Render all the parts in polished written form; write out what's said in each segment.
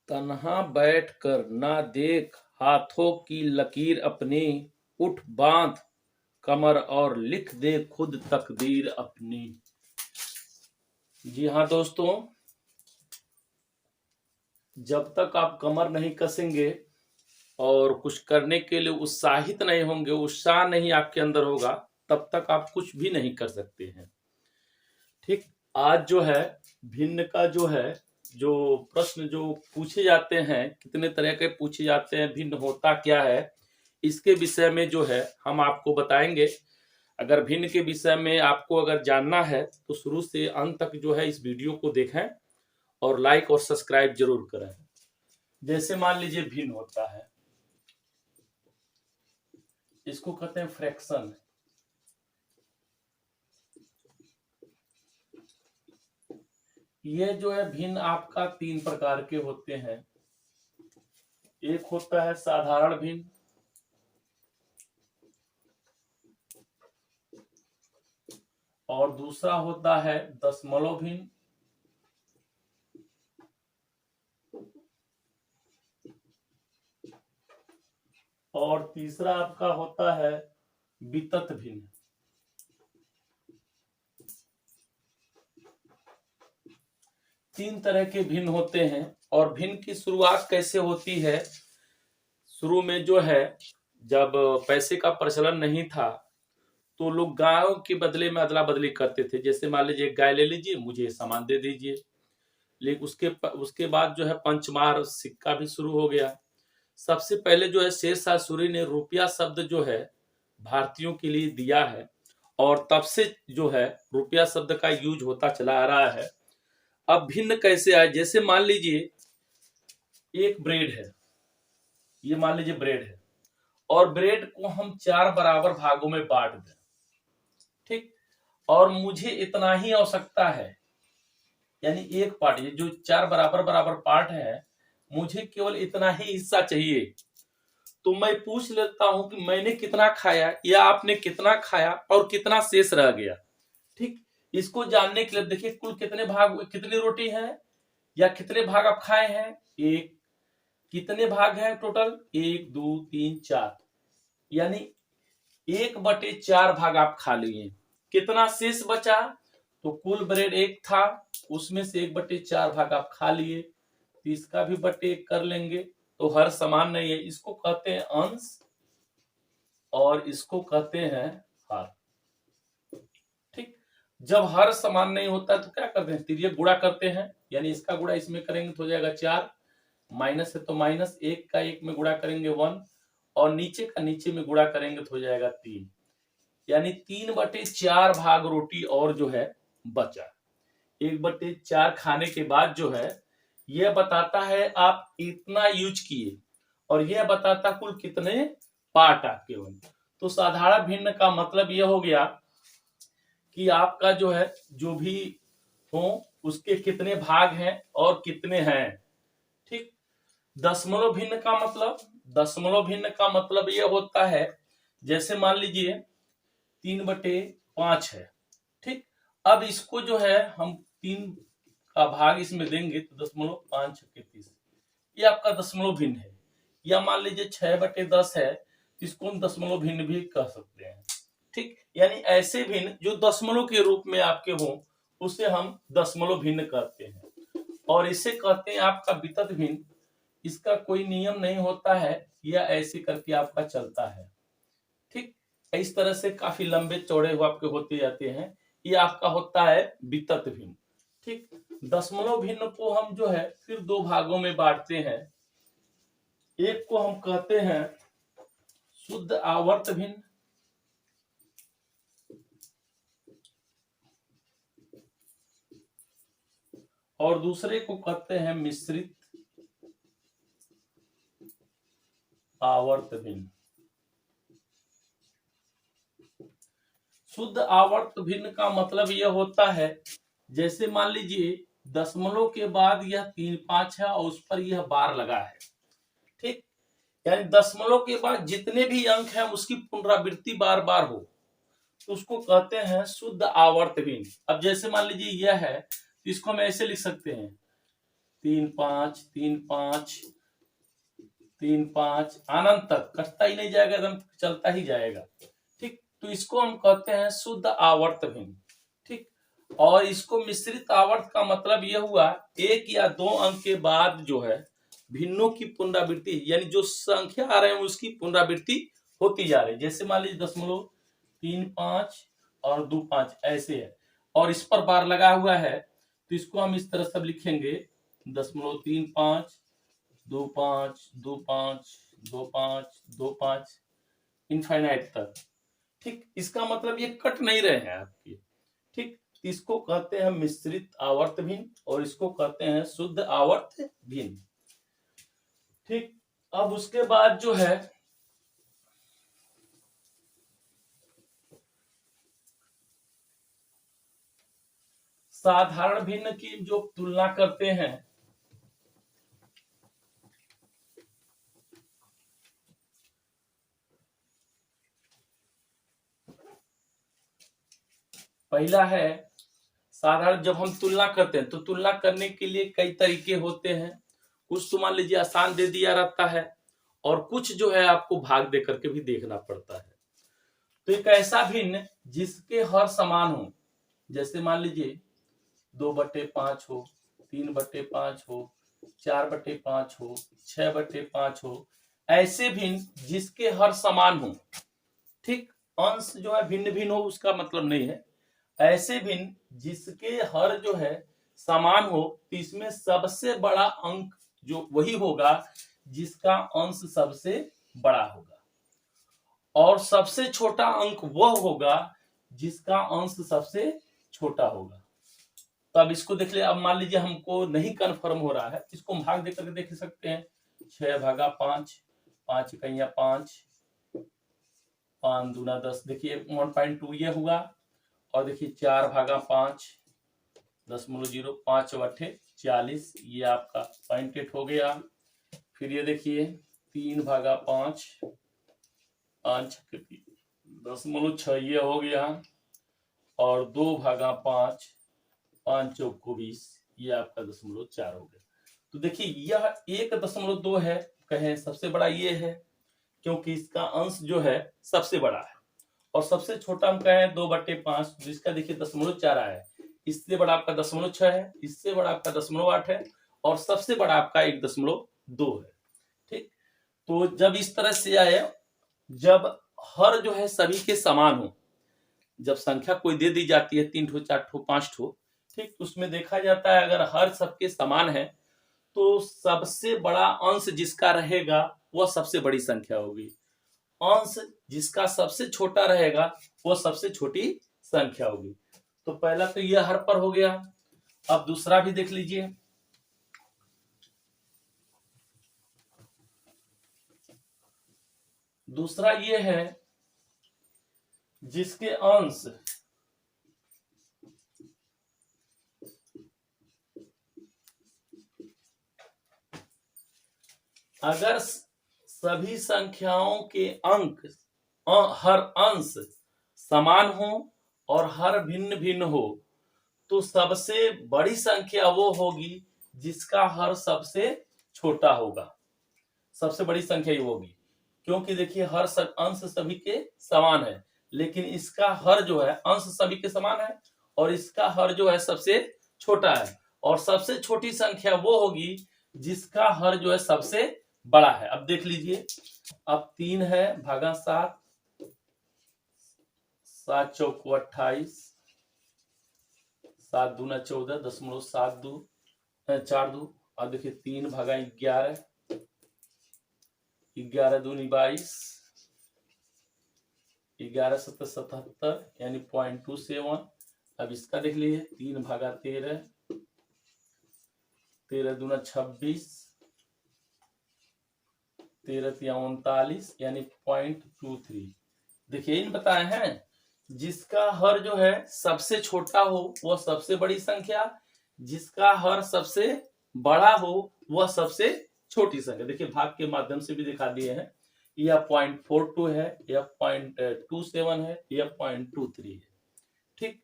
तन्हा बैठकर ना देख हाथों की लकीर अपनी, उठ बांध कमर और लिख दे खुद तकदीर अपनी। जी हाँ दोस्तों, जब तक आप कमर नहीं कसेंगे और कुछ करने के लिए उत्साहित नहीं होंगे, उत्साह नहीं आपके अंदर होगा, तब तक आप कुछ भी नहीं कर सकते हैं। ठीक, आज जो है भिन्न का जो प्रश्न जो पूछे जाते हैं, कितने तरह के पूछे जाते हैं, भिन्न होता क्या है, इसके विषय में जो है हम आपको बताएंगे। अगर भिन्न के विषय में आपको अगर जानना है तो शुरू से अंत तक जो है इस वीडियो को देखें और लाइक और सब्सक्राइब जरूर करें। जैसे मान लीजिए भिन्न होता है, इसको कहते हैं फ्रैक्शन। ये जो है भिन्न आपका 3 प्रकार के होते हैं। एक होता है साधारण भिन्न, और दूसरा होता है दशमलव भिन्न, और तीसरा आपका होता है वितत भिन्न। तीन तरह के भिन्न होते हैं। और भिन्न की शुरुआत कैसे होती है? शुरू में जो है जब पैसे का प्रचलन नहीं था तो लोग गायों के बदले में अदला बदली करते थे। जैसे मान लीजिए गाय ले लीजिए, मुझे सामान दे दीजिए। लेकिन उसके बाद जो है पंचमार सिक्का भी शुरू हो गया। सबसे पहले जो है शेरशाह सूरी ने रुपया शब्द जो है भारतीयों के लिए दिया है, और तब से जो है रुपया शब्द का यूज होता चला आ रहा है। अब भिन्न कैसे आए? जैसे मान लीजिए एक ब्रेड है, ये मान लीजिए ब्रेड है, और ब्रेड को हम 4 बराबर भागों में बांट दें, ठीक, और मुझे इतना ही आवश्यकता है, यानी एक पार्ट, ये जो 4 बराबर बराबर पार्ट है, मुझे केवल इतना ही हिस्सा चाहिए। तो मैं पूछ लेता हूं कि मैंने कितना खाया या आपने कितना खाया और कितना शेष रह गया। ठीक, इसको जानने के लिए देखिए कुल कितने भाग, कितनी रोटी है या कितने भाग आप खाए हैं। एक, कितने भाग हैं टोटल? 1 2 3 4, यानी 1/4 भाग आप खा लिए। कितना शेष बचा? तो कुल ब्रेड 1 था, उसमें से 1/4 भाग आप खा लिए, तो इसका भी बटे 1 कर लेंगे। तो हर समान नहीं है, इसको कहते हैं अंश और इसको कहते हैं हर। ठीक, जब हर समान नहीं होता तो क्या करते हैं? तिर्यक गुणा करते हैं, यानी इसका गुणा इसमें करेंगे तो हो जाएगा 4, माइनस है तो माइनस, 1 का 1 में गुणा करेंगे 1, और नीचे का नीचे में गुणा करेंगे तो हो जाएगा 3, यानी 3/4 भाग रोटी और जो है बचा। 1/4 खाने के बाद जो है यह बताता है आप इतना यूज किए, और यह बताता कुल कितने पार्ट आपके बने। तो साधारण भिन्न का मतलब यह हो गया कि आपका जो है जो भी हो उसके कितने भाग हैं और कितने हैं। ठीक, दशमलव भिन्न का मतलब, दशमलव भिन्न का मतलब यह होता है, जैसे मान लीजिए 3/5 है। ठीक, अब इसको जो है हम 3 का भाग इसमें देंगे तो 0.5 के 30, ये आपका दशमलव भिन्न है। या मान लीजिए 6/10 है, इसको हम दशमलव भिन्न भी कह सकते हैं। ठीक, यानी ऐसे भिन्न जो दशमलव के रूप में आपके हो उसे हम दशमलव भिन्न कहते हैं। और इसे कहते हैं आपका वितत भिन्न। इसका कोई नियम नहीं होता है, या ऐसे करके आपका चलता है। ठीक, इस तरह से काफी लंबे चौड़े आपके होते जाते हैं। ये आपका होता है वितत भिन्न। ठीक, दशमलव भिन्न को हम जो है फिर 2 भागों में बांटते हैं। एक को हम कहते हैं शुद्ध आवर्त भिन्न, और दूसरे को कहते हैं मिश्रित आवर्त भिन्न। शुद्ध आवर्त भिन्न का मतलब यह होता है, जैसे मान लीजिए दशमलव के बाद यह 3 5 है और उस पर यह बार लगा है। ठीक, यानी दशमलव के बाद जितने भी अंक हैं उसकी पुनरावृत्ति बार बार हो तो उसको कहते हैं शुद्ध आवर्त भिन्न। अब जैसे मान लीजिए यह है तो इसको हम ऐसे लिख सकते हैं 3 5 3 5 3 5 अनंत तक कटता ही नहीं जाएगा, एकदम चलता ही जाएगा। ठीक, तो इसको हम कहते हैं शुद्ध आवर्त भिन्न। ठीक, और इसको मिश्रित आवर्त का मतलब यह हुआ एक या दो अंक के बाद जो है भिन्नों की पुनरावृत्ति, यानी जो संख्या आ रहे हैं उसकी पुनरावृत्ति होती जा रही है। जैसे मान लीजिए 0.35 और 2.5 ऐसे है, और इस पर बार लगा हुआ है, तो इसको हम इस तरह से लिखेंगे 0.35 2.5 2.5 2.5 2.5 इनफाइनाइट तक। ठीक, इसका मतलब ये कट नहीं रहे हैं आपके। ठीक, इसको कहते हैं मिश्रित आवर्त भिन्न और इसको कहते हैं शुद्ध आवर्त भिन्न। ठीक, अब उसके बाद जो है साधारण भिन्न की जो तुलना करते हैं, पहला है साधारण। जब हम तुलना करते हैं तो तुलना करने के लिए कई तरीके होते हैं। कुछ तो मान लीजिए आसान दे दिया रहता है और कुछ जो है आपको भाग दे करके भी देखना पड़ता है। तो एक ऐसा भिन्न जिसके हर समान हो, जैसे मान लीजिए 2/5 हो, 3/5 हो, 4/5 हो, 6/5 हो, ऐसे भिन्न जिसके हर समान हो। ठीक, अंश जो है भिन्न भिन्न हो उसका मतलब नहीं है, ऐसे भिन्न जिसके हर जो है समान हो, तो इसमें सबसे बड़ा अंक जो वही होगा जिसका अंश सबसे बड़ा होगा, और सबसे छोटा अंक वह होगा जिसका अंश सबसे छोटा होगा। तो अब इसको देख ले। अब मान लीजिए हमको नहीं कन्फर्म हो रहा है, इसको हम भाग देकर के देख सकते हैं। 6/5, 5 इकाइयां 5, 5 दूना 10, देखिए 1.2 ये हुआ। और देखिए 4/5 0.0 5/40, ये आपका 0.8 हो गया। फिर ये देखिए 3/5 5 0.6 ये हो गया, और 2/5 5 चौको 20, ये आपका 0.4 हो गया। तो देखिए यह 1.2 है, कहें सबसे बड़ा ये है क्योंकि इसका अंश जो है सबसे बड़ा है, और सबसे छोटा हम कहें 2/5 जिसका देखिए 0.4 है, इससे बड़ा आपका 0.6 है, इससे बड़ा आपका 0.8 है, और सबसे बड़ा आपका 1.2 है। ठीक, तो जब इस तरह से आए, जब हर जो है सभी के समान हो, जब संख्या कोई दे दी जाती है 3 ठो 4 ठो 5 ठो, ठीक, उसमें देखा जाता है अगर हर सबके समान है तो सबसे बड़ा अंश जिसका रहेगा वह सबसे बड़ी संख्या होगी, अंश जिसका सबसे छोटा रहेगा वो सबसे छोटी संख्या होगी। तो पहला तो यह हर पर हो गया। अब दूसरा भी देख लीजिए। दूसरा ये है जिसके अंश अगर सभी संख्याओं के अंक हर अंश समान हो और हर भिन्न भिन्न हो, तो सबसे बड़ी संख्या वो होगी जिसका हर सबसे छोटा होगा। सबसे बड़ी संख्या ही होगी, क्योंकि देखिए हर अंश सभी के समान है, लेकिन इसका हर जो है अंश सभी के समान है और इसका हर जो है सबसे छोटा है, और सबसे छोटी संख्या वो होगी जिसका हर जो है सबसे बड़ा है। अब देख लीजिए, अब 3 है भागा 7, 7 चौको 28, 7 दूना 14 0.72 4 2, और देखिए 3/11, 11 दूनी 22, 11 7 77 यानी 0.27। अब इसका देख लीजिए 3/13, 13 दूना 26, 13 39 यानी 0.23। देखिए इन बताए हैं जिसका हर जो है सबसे छोटा हो वह सबसे बड़ी संख्या, जिसका हर सबसे बड़ा हो वह सबसे छोटी संख्या। देखिए भाग के माध्यम से भी दिखा दिए हैं, यह 0.42 है, यह 0.27 है, यह 0.23 है। ठीक,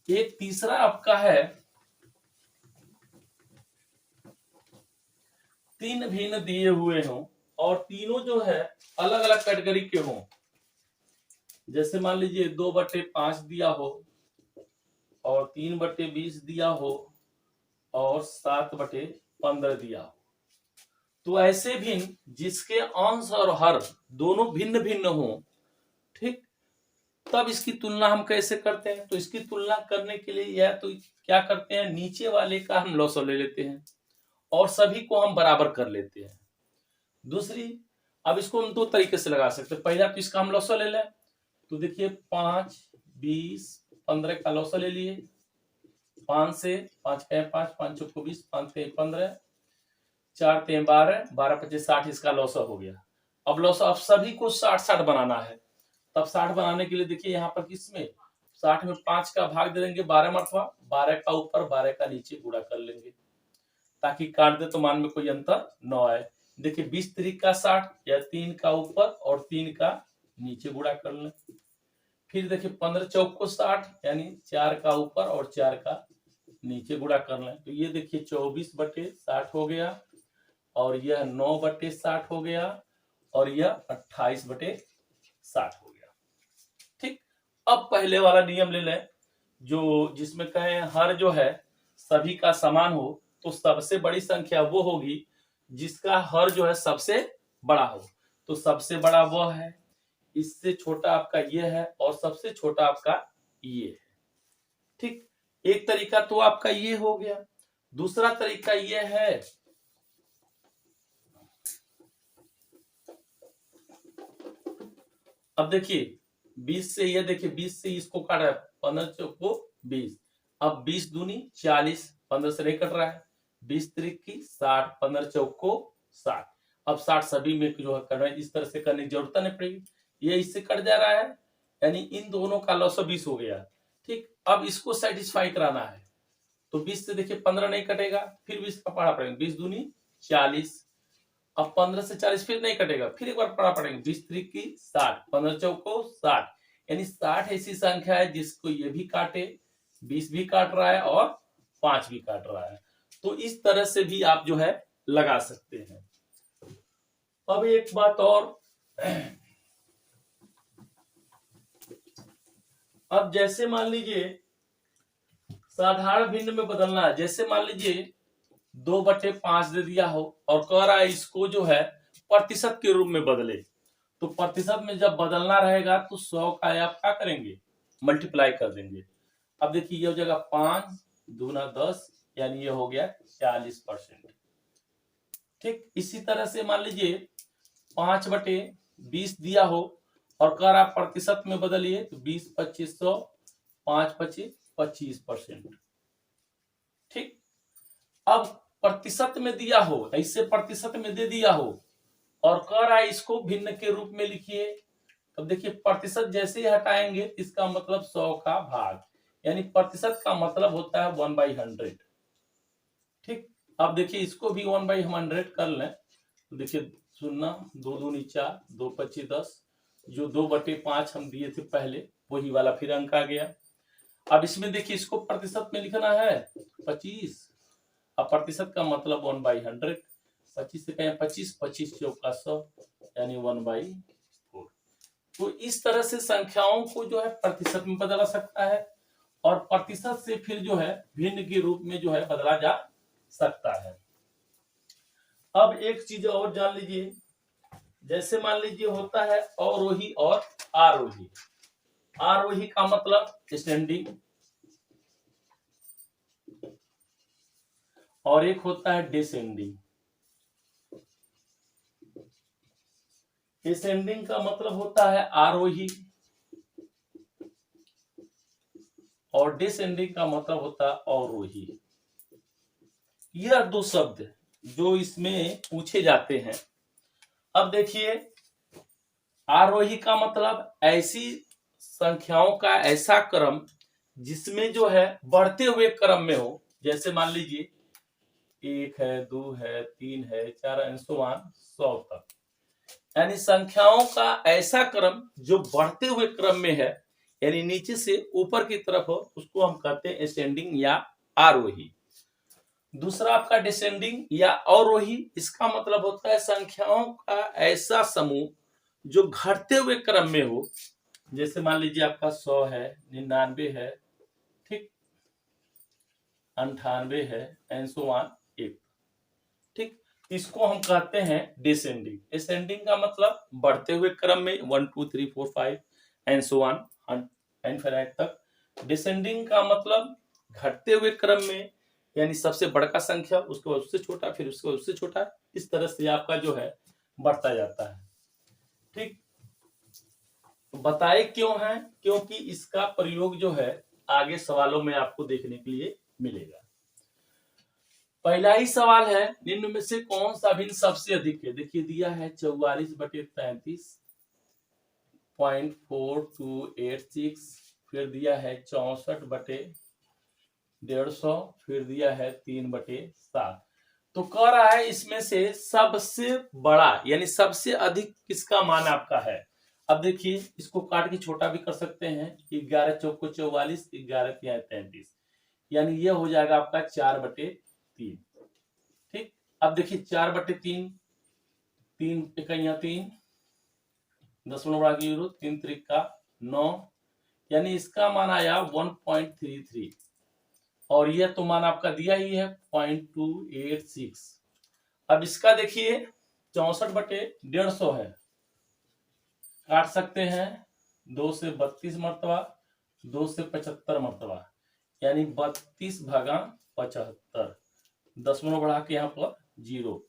एक तीसरा आपका है तीन भिन्न दिए हुए हों और तीनों जो है अलग अलग कैटेगरी के हों, जैसे मान लीजिए 2/5 दिया हो और 3/20 दिया हो और 7/15 दिया हो, तो ऐसे भिन्न जिसके अंश और हर दोनों भिन्न भिन्न हो, ठीक, तब इसकी तुलना हम कैसे करते हैं? तो इसकी तुलना करने के लिए या तो क्या करते हैं, नीचे वाले का हम लॉसव ले लेते हैं और सभी को हम बराबर कर लेते हैं। दूसरी, अब इसको हम दो तरीके से लगा सकते हैं। पहला तो इसका हम लॉसव ले लें, तो देखिए 5, 20, 15 का लॉसव ले लिए। 5 से 5 का 5, 5 चौको 20, 5 3 15, 4 3 12, 12 25 60, इसका लॉसव हो गया। अब लॉसव अब सभी को 60-60 बनाना है। तब 60 बनाने के लिए देखिए यहाँ पर किसमें 60 में 5 का भाग दे देंगे 12 मरतबा, 12 का ऊपर 12 का नीचे गुणा कर लेंगे ताकि काट दे तो मान में कोई अंतर न आए। देखिए 20 3 का 60 या 3 का ऊपर और 3 का नीचे गुणा कर लें। फिर देखिए 15 चौक को 60 यानी 4 का ऊपर और 4 का नीचे गुणा कर लें, तो ये देखिए 24/60 हो गया और यह 9/60 हो गया और यह 28/60 हो गया। ठीक, अब पहले वाला नियम ले लें जो जिसमें कहें हर जो है सभी का समान हो, तो सबसे बड़ी संख्या वो होगी जिसका हर जो है सबसे बड़ा हो। तो सबसे बड़ा वह है, इससे छोटा आपका ये है और सबसे छोटा आपका ये है। ठीक, एक तरीका तो आपका ये हो गया। दूसरा तरीका ये है, अब देखिए 20 से ये देखिए 20 से इसको काट रहा है, 15 चौको 20, अब 20 दूनी 40, 15 से नहीं कट रहा है, 20 त्रिकी 60, 15 चौको 60। अब 60 सभी में जो है करना है, इस तरह से करने की जरूरत नहीं पड़ेगी, ये इससे कट जा रहा है यानी इन दोनों का लॉस 20 हो गया। ठीक, अब इसको सेटिस्फाई कराना है तो 20 से देखिए 15 नहीं कटेगा, फिर 20 का पढ़ा पड़ेगा, 20 दूनी 40, अब 15 से 40 फिर नहीं कटेगा, फिर एक बार पढ़ा पड़ेगा, 20 त्रिकी 60, 15 चौको 60, यानी 60 ऐसी संख्या है जिसको ये भी काटे, 20 भी काट रहा है और 5 भी काट रहा है। तो इस तरह से भी आप जो है लगा सकते हैं। अब एक बात और, अब जैसे मान लीजिए साधारण भिन्न में बदलना है, जैसे मान लीजिए 2/5 दे दिया हो और कह रहा है इसको जो है प्रतिशत के रूप में बदले, तो प्रतिशत में जब बदलना रहेगा तो 100 का आप क्या करेंगे, मल्टीप्लाई कर देंगे। अब देखिए ये हो जाएगा 5 दूना 10 यानी ये हो गया 40%। ठीक, इसी तरह से मान लीजिए 5/20 दिया हो और कह रहा प्रतिशत में बदलिए, तो 20 25 100, 5 25 25%। ठीक, अब प्रतिशत में दिया हो, ऐसे प्रतिशत में दे दिया हो और कह रहा है इसको भिन्न के रूप में लिखिए, तब देखिए प्रतिशत जैसे ही हटाएंगे इसका मतलब 100 का भाग, यानी प्रतिशत का मतलब होता है 1/100। ठीक, अब देखिए इसको भी 1/100 कर लें, तो देखिए 0 2 दूनी 4, 2 25 10, जो 2/5 हम दिए थे पहले वही वाला फिर अंक आ गया। अब इसमें देखिए इसको प्रतिशत में लिखना है 25, अब प्रतिशत का मतलब 1/100, 25 से कहें 25, 25 चौका 100 यानी 1/4। तो इस तरह से संख्याओं को जो है प्रतिशत में बदला सकता है और प्रतिशत से फिर जो है भिन्न के रूप में जो है बदला जा सकता है। अब एक चीज और जान लीजिए, जैसे मान लीजिए होता है अवरोही और आरोही। आरोही का मतलब स्टैंडिंग और एक होता है डिसेंडिंग। डिसेंडिंग का मतलब होता है आरोही और डिसेंडिंग का मतलब होता है अवरोही। यह दो शब्द जो इसमें पूछे जाते हैं। अब देखिए आरोही का मतलब ऐसी संख्याओं का ऐसा क्रम जिसमें जो है बढ़ते हुए क्रम में हो, जैसे मान लीजिए 1 है 2 है 3 है 4 है 100 तक, यानी संख्याओं का ऐसा क्रम जो बढ़ते हुए क्रम में है, यानी नीचे से ऊपर की तरफ हो, उसको हम कहते हैं असेंडिंग या आरोही। दूसरा आपका डिसेंडिंग या अवरोही, इसका मतलब होता है संख्याओं का ऐसा समूह जो घटते हुए क्रम में हो। जैसे मान लीजिए आपका 100 है, 99 है, ठीक, 98 है, एंड सो ऑन, एक, ठीक। इसको हम कहते हैं डिसेंडिंग। डिसेंडिंग का मतलब बढ़ते हुए क्रम में 1 2 3 4 5 एंड सो ऑन इनफिनिट तक। डिसेंडिंग का मतलब घटते हुए क्रम में, यानी सबसे बड़का संख्या, उसके बाद उससे छोटा, फिर उसके बाद उससे छोटा, इस तरह से आपका जो है बढ़ता जाता है, ठीक। बताए क्यों है? क्योंकि इसका प्रयोग जो है आगे सवालों में आपको देखने के लिए मिलेगा। पहला ही सवाल है, निम्न में से कौन सा भिन्न सबसे अधिक है? देखिए दिया है 44/33.4286, फिर दिया है 64/150, फिर दिया है 3/7। तो कह रहा है इसमें से सबसे बड़ा यानी सबसे अधिक किसका मान आपका है। अब देखिए इसको काट के छोटा भी कर सकते हैं, 11 चौको 44, 11 तिया 33, यानी ये हो जाएगा आपका 4/3, ठीक। अब देखिए 4/3, 3 इकाइयां 3, 10 3 त्रिका 9, यानी इसका मान आया 1.33, और यह तो मान आपका दिया ही है 0.286। अब इसका देखिए 64/150 है, काट सकते हैं, 2 से 32 मरतबा, 2 से 75 मरतबा, यानी 32/75, दशमलव बढ़ा के यहाँ पर 0,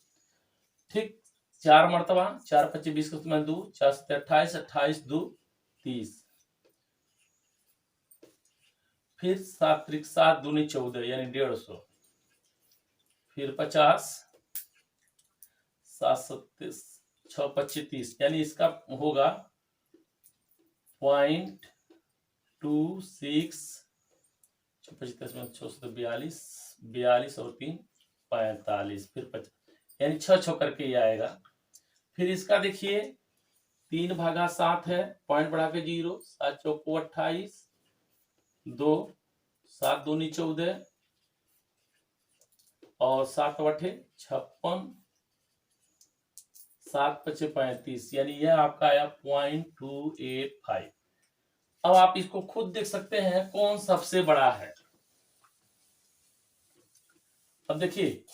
ठीक। 4 मरतबा, 4 25 20 का 2, 4 7 28, 28 2 30, फिर 7 त्रिक 7 दूनी 14, यानी 150, फिर 50, 7 7 6 25 30, यानी इसका होगा 0.26, 42 42 और 3 45, फिर 50, यानी 6 करके ये आएगा। फिर इसका देखिए 3/7 है, पॉइंट बढ़ा के 0, 7 चौको 28, 2 7 दूनी 14 और 7 8 56, 7 5 35, यानी यह आपका आया 0.285। अब आप इसको खुद देख सकते हैं कौन सबसे बड़ा है। अब देखिए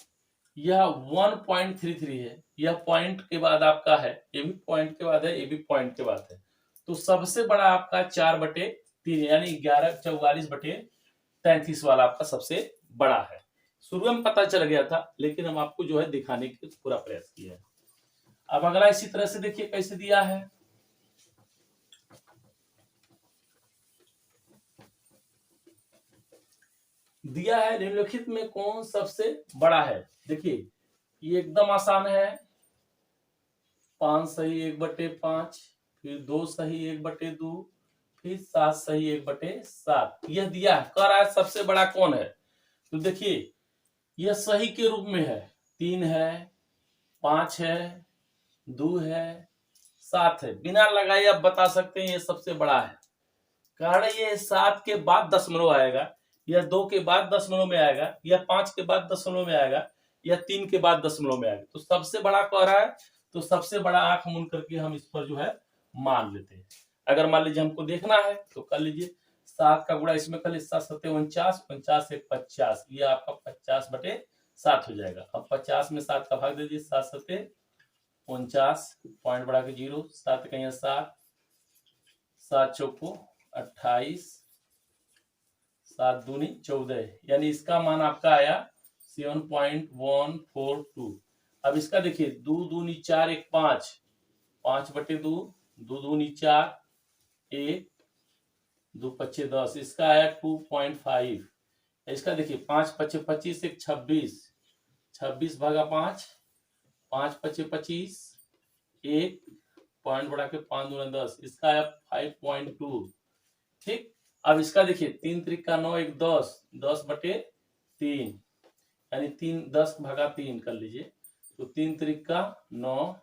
यह 1.33 है, यह पॉइंट के बाद आपका है, ये भी पॉइंट के बाद है, ये भी पॉइंट के बाद है, तो सबसे बड़ा आपका 4/3 यानी 11/44/33 वाला आपका सबसे बड़ा है। शुरू में पता चल गया था, लेकिन हम आपको जो है दिखाने की पूरा प्रयास किया है। अब अगला इसी तरह से देखिए कैसे दिया है, दिया है निम्नलिखित में कौन सबसे बड़ा है। देखिए ये एकदम आसान है, 5 सही 1/5, फिर 2 सही 1/2, फिर 7 सही 1/7, यह दिया है। कह रहा है सबसे बड़ा कौन है, तो देखिए यह सही के रूप में है, 3 है, 5 है, 2 है, 7 है, बिना लगाए आप बता सकते हैं ये सबसे बड़ा है। कारण ये 7 के बाद दशमलव आएगा, या 2 के बाद दशमलव में आएगा, या 5 के बाद दशमलव में आएगा, या 3 के बाद दशमलव में आएगा, तो सबसे बड़ा कह रहा है, तो सबसे बड़ा आंख मूंद करके हम इस पर जो है मान लेते हैं। अगर मान लीजिए हमको देखना है तो कर लीजिए, 7 का गुणा इसमें कर लीजिए, 7 7 49, 50 से 50, ये आपका 50/7 हो जाएगा। अब 50 में 7 का भाग दे दीजिए, 7 7 49, पॉइंट बढ़ा के 0, 7 का 7, 7 चौको 28, 7 दूनी 14, यानी इसका मान आपका आया 7.142। अब इसका देखिए 2 दूनी 4 1 5, 5/2, 2 दूनी 4 1, 2 5 10, इसका आया 2.5। इसका देखिए 5 5 25 1 26, 26/5, 5 5 25, 1 पॉइंट बढ़ा के 5 दूना 10, इसका आया 5.2, ठीक। अब इसका देखिए 3 त्रिका 9 1 10, 10/3, यानी 10/3 कर लीजिए, तो 3 त्रिका 9,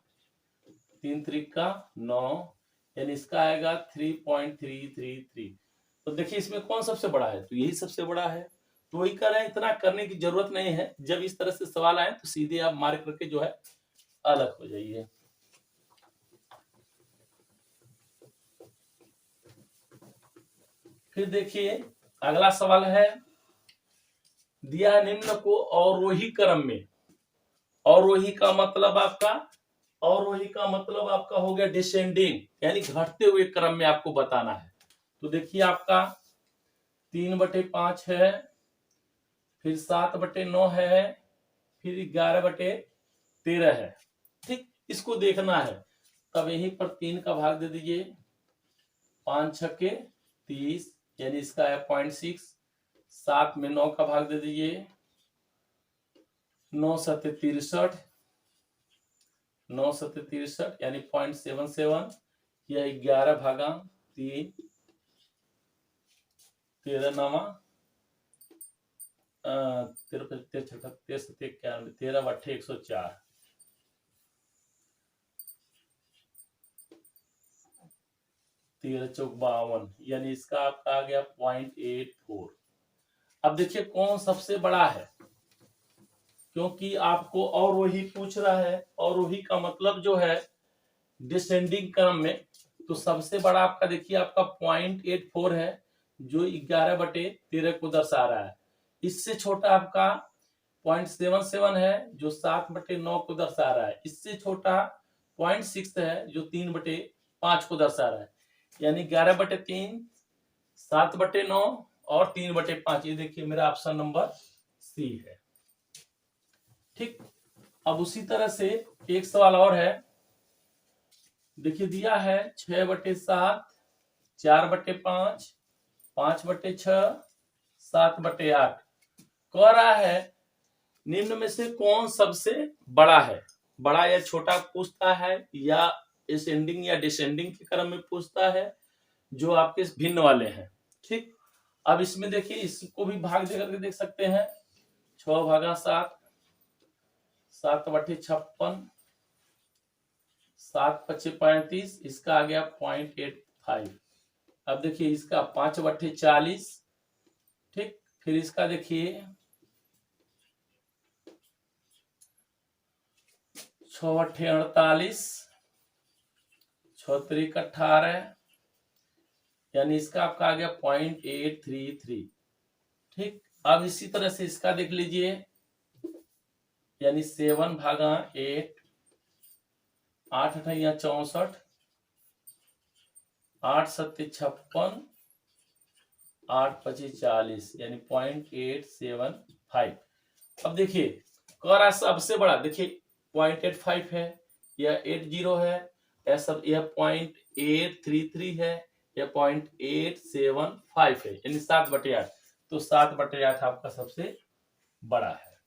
3 त्रिका 9, यानी इसका आएगा 3.333। तो देखिए इसमें कौन सबसे बड़ा है, तो यही सबसे बड़ा है। तो वही कर रहे हैं, इतना करने की जरूरत नहीं है। जब इस तरह से सवाल आए तो सीधे आप मार्क करके जो है अलग हो जाइए। फिर देखिए अगला सवाल है, दिया है निम्न को अवरोही क्रम में। अवरोही का मतलब आपका, अवरोही का मतलब आपका हो गया डिसेंडिंग, यानी घटते हुए क्रम में आपको बताना है। तो देखिए आपका 3/5 है, फिर 7/9 है, फिर 11/13 है। ठीक, इसको देखना है। तब यहीं पर 3 का भाग दे दीजिए, 5 छक्के 30, यानी इसका है 0.6। 7 में 9 का भाग दे दीजिए, 9 सत्ते 63, 9 सत्ते 63 यानी 0.77। यह 11/3, 13 नवा 13 13 104, 13 चौक 52, यानी इसका आपका आ गया 0.84। अब देखिए कौन सबसे बड़ा है, क्योंकि आपको और वही पूछ रहा है, और वही का मतलब जो है डिसेंडिंग क्रम में, तो सबसे बड़ा आपका देखिए आपका 0.84 है, जो 11/13 को दर्शा रहा है। इससे छोटा आपका 0.77 है, जो 7/9 को दर्शा रहा है। इससे छोटा 0.6 है, जो 3/5 को दर्शा रहा है। यानी 11/3, 7/9 और 3/5। ये देखिए मेरा ऑप्शन नंबर सी है। ठीक, अब उसी तरह से एक सवाल और है। देखिए दिया है 6/7, 4/5, 5/6, 7/8। कह रहा है निम्न में से कौन सबसे बड़ा है। बड़ा या छोटा पूछता है, या असेंडिंग या डिसेंडिंग के क्रम में पूछता है, जो आपके भिन्न वाले हैं। ठीक, अब इसमें देखिए इसको भी भाग दे करके देख सकते हैं। 6/7, 7/56, 7/35, इसका आ गया 0.85। अब देखिए इसका 5/40। ठीक, फिर इसका देखिए 6/48, 6×3=18, यानी इसका आपका आ गया 0.833। ठीक, अब इसी तरह से इसका देख लीजिए, यानी 7/8, 8×8=64, 8×7=56, 8×25=40, यानी 0.875। अब देखिए करा सबसे बड़ा, देखिए 0.85 है, यह 80 है, यह सब, यह 0.833 है, यह 0.875 है, यानी 7/8। तो 7/8 आपका सबसे बड़ा है।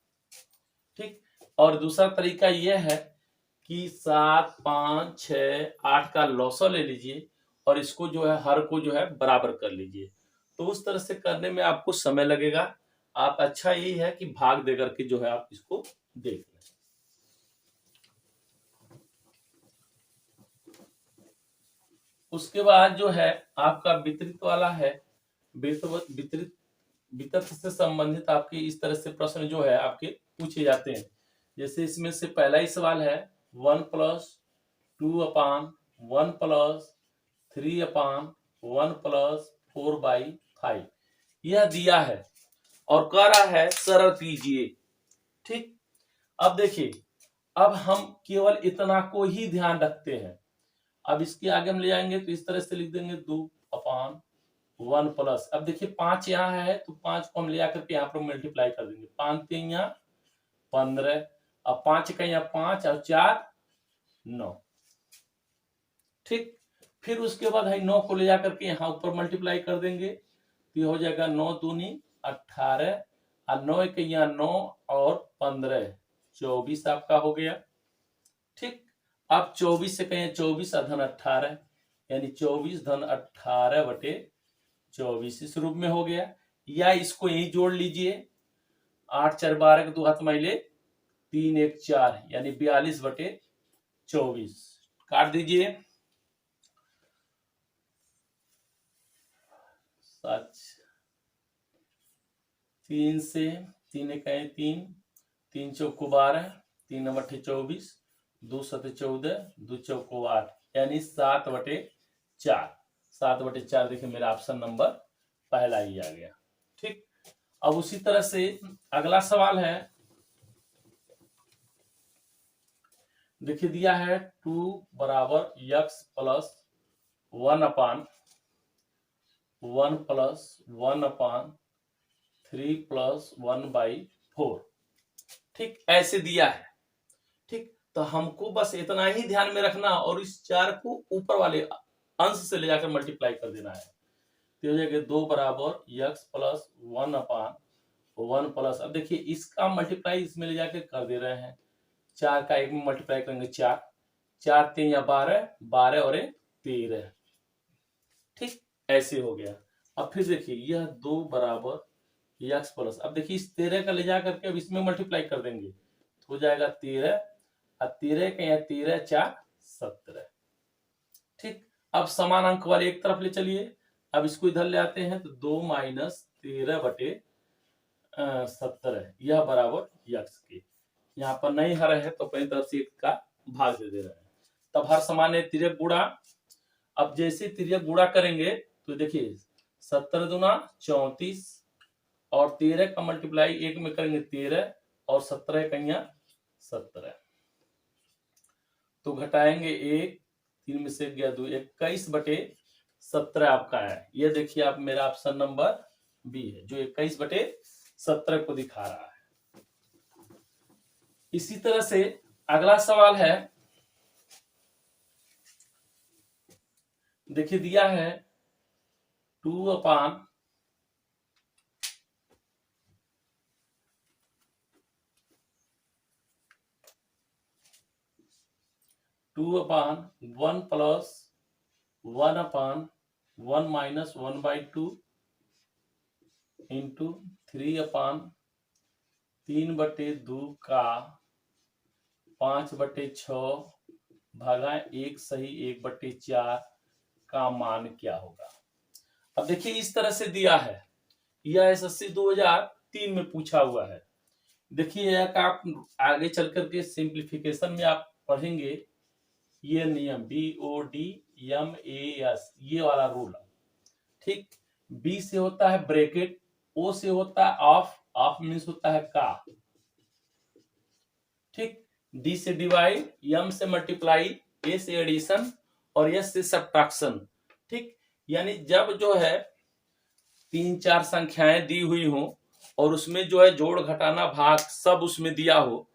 ठीक, और दूसरा तरीका यह है कि 7, 5, 6, 8 का लौसा ले लीजिए, और इसको जो है हर को जो है बराबर कर लीजिए। तो उस तरह से करने में आपको समय लगेगा। आप अच्छा यही है कि भाग दे करके जो है आप इसको देख लें। उसके बाद जो है आपका वितरित वाला है। वितरित वितरित से संबंधित आपके इस तरह से प्रश्न जो है आपके पूछे जाते हैं। जैसे इसमें से पहला ही सवाल है 1+2/1+3/1+4/5 यह दिया है और कह रहा है सरल कीजिए। ठीक, अब देखिए, अब हम केवल इतना को ही ध्यान रखते हैं। अब इसके आगे हम ले जाएंगे तो इस तरह से लिख देंगे 2/1+। अब देखिए 5 यहाँ है, तो 5 को हम ले आकर के यहाँ पर मल्टीप्लाई कर देंगे। 5×3=15, अब 5 का यहाँ 5 और 4 9। ठीक, फिर उसके बाद है 9 को ले जाकर के यहाँ ऊपर मल्टीप्लाई कर देंगे, तो ये हो जाएगा 9×2=18, और 9 के यहाँ 9 और 15 24 आपका हो गया। ठीक, अब 24 से कहें 24 धन 18, यानी 24 धन 18/24 इस रूप में हो गया। या इसको यही जोड़ लीजिए, 8 4 12 के 2 हाथ मैले 3 1 4, यानी 42/24 काट दीजिए। 7 3 से 3 इकाई 3, 3 चौको 12, 3 नंबर 24, 2 सत 14, 2 चौको 8, यानी 7/4। 7/4 देखिए मेरा ऑप्शन नंबर पहला ही आ गया। ठीक, अब उसी तरह से अगला सवाल है, देखिए दिया है 2 बराबर x प्लस 1 अपान 1 प्लस 1 अपान 3 प्लस 1/4। ठीक, ऐसे दिया है। ठीक, तो हमको बस इतना ही ध्यान में रखना और इस 4 को ऊपर वाले अंश से ले जाकर मल्टीप्लाई कर देना है। तो हो जाएगा 2 बराबर x प्लस 1 अपान 1 प्लस, अब देखिए इसका मल्टीप्लाई इसमें ले जाकर कर दे रहे हैं। 4 का 1 में मल्टीप्लाई करेंगे 4, 4 3 या 12, 12 और 1 13। ठीक, ऐसे हो गया। अब फिर देखिए यह 2 बराबर x प्लस, अब देखिए इस 13 का ले जा करके अब इसमें मल्टीप्लाई कर देंगे तो हो जाएगा 13, और 13 का यहाँ 13 4 17। ठीक, अब समान अंक वाले एक तरफ ले चलिए, अब इसको इधर ले आते हैं तो 2 माइनस 13/17 यह बराबर x के। यहाँ पर नहीं हर है तो अपनी तरफ से एक का भाग दे रहे हैं। तब हर समान है तिर्यक गुणा। अब जैसे तिर्यक गुणा करेंगे तो देखिए 17 दूना 34 और 13 का मल्टीप्लाई 1 में करेंगे 13 और 17 कहिया 17, तो घटाएंगे 1, 3 में से गया 2, 21/17 आपका है। ये देखिए आप मेरा ऑप्शन नंबर बी है जो 21/17 को दिखा रहा है। इसी तरह से अगला सवाल है, देखिए दिया है 2 अपान 1 प्लस 1 अपान 1 माइनस 1/2 इंटू 3 अपान 3/2 का 5/6 भागा 1 सही 1/4 का मान क्या होगा। अब देखिए इस तरह से दिया है, यह एसएससी 2003 में पूछा हुआ है। देखिए आप आगे चल करके सिंप्लीफिकेशन में आप पढ़ेंगे ये नियम BODMAS ये वाला रूल। ठीक, B से होता है ब्रैकेट, O से होता है ऑफ, ऑफ मीन्स होता है का। ठीक, D से डिवाइड, M से मल्टीप्लाई, A से एडिशन और S से सब्ट्रैक्शन। ठीक, यानी जब जो है 3-4 संख्याएं दी हुई हो और उसमें जो है जोड़ घटाना भाग सब उसमें दिया हो,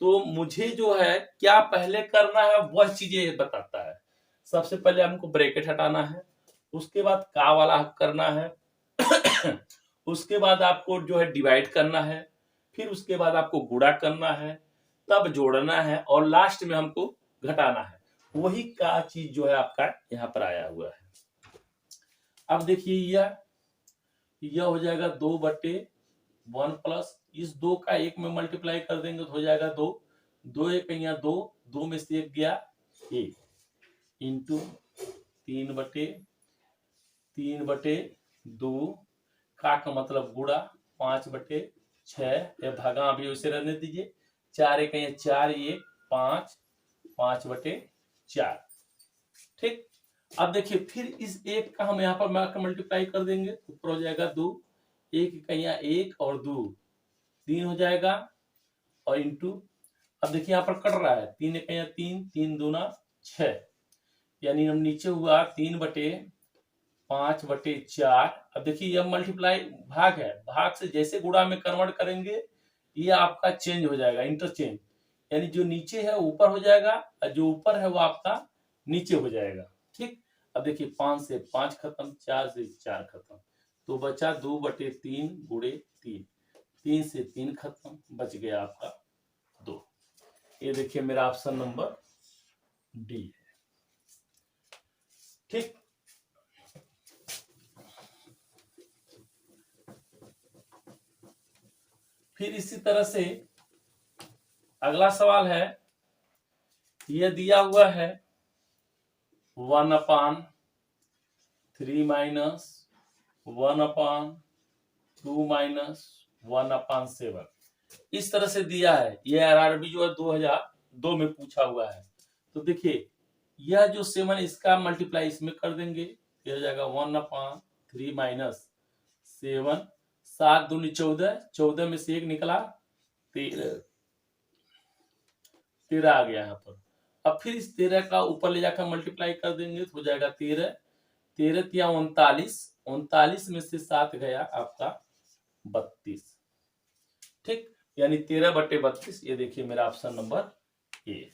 तो मुझे जो है क्या पहले करना है वह चीजें बताता है। सबसे पहले हमको ब्रैकेट हटाना है, उसके बाद का वाला करना है उसके बाद आपको जो है डिवाइड करना है, फिर उसके बाद आपको गुणा करना है, तब जोड़ना है और लास्ट में हमको घटाना है। वही का चीज जो है आपका यहाँ पर आया हुआ है। अब देखिए यह हो जाएगा 2/1 प्लस इस 2 का 1 में मल्टीप्लाई कर देंगे तो हो जाएगा 2, 2 1 यहाँ 2, 2 में से 1 गया 1 इंटू 3/2 का मतलब गुणा 5/6 या भागा अभी उसे रहने दीजिए, 4 1 यहाँ 4 1 5 5/4। ठीक, अब देखिए फिर इस 1 का हम यहाँ पर मल्टीप्लाई कर देंगे, ऊपर हो जाएगा 2, 1 का यहाँ 1 और 2 3 हो जाएगा और इंटू, अब देखिए यहाँ पर कट रहा है 3 1 यहाँ 3, 3 दूना 6, यानी हम नीचे हुआ 3/5/4। अब देखिए यह मल्टीप्लाई भाग है, भाग से जैसे गुणा में कन्वर्ट करेंगे ये आपका चेंज हो जाएगा, इंटरचेंज, यानी जो नीचे है ऊपर हो जाएगा और जो ऊपर है वो आपका नीचे हो जाएगा। ठीक, अब देखिए 5 से 5 खत्म, 4 से 4 खत्म, तो बचा 2/3 गुणे 3, 3 से 3 खत्म, बच गया आपका 2। ये देखिए मेरा ऑप्शन नंबर डी है। ठीक, फिर इसी तरह से अगला सवाल है, यह दिया हुआ है 1/3 माइनस 1/2 माइनस 1/7 इस तरह से दिया है। ये आरआरबी जो है 2002 में पूछा हुआ है। तो देखिए यह जो 7 इसका मल्टीप्लाई इसमें कर देंगे, हो जाएगा 1/3 माइनस 7, 7 दूनी 14, 14 में से 1 निकला 13 आ गया यहाँ पर। अब फिर इस 13 का ऊपर ले जाकर मल्टीप्लाई कर देंगे तो हो जाएगा 13, 13 तिया 39, 39 में से 7 गया आपका 32। ठीक, यानी 13/32। ये देखिए मेरा ऑप्शन नंबर ए।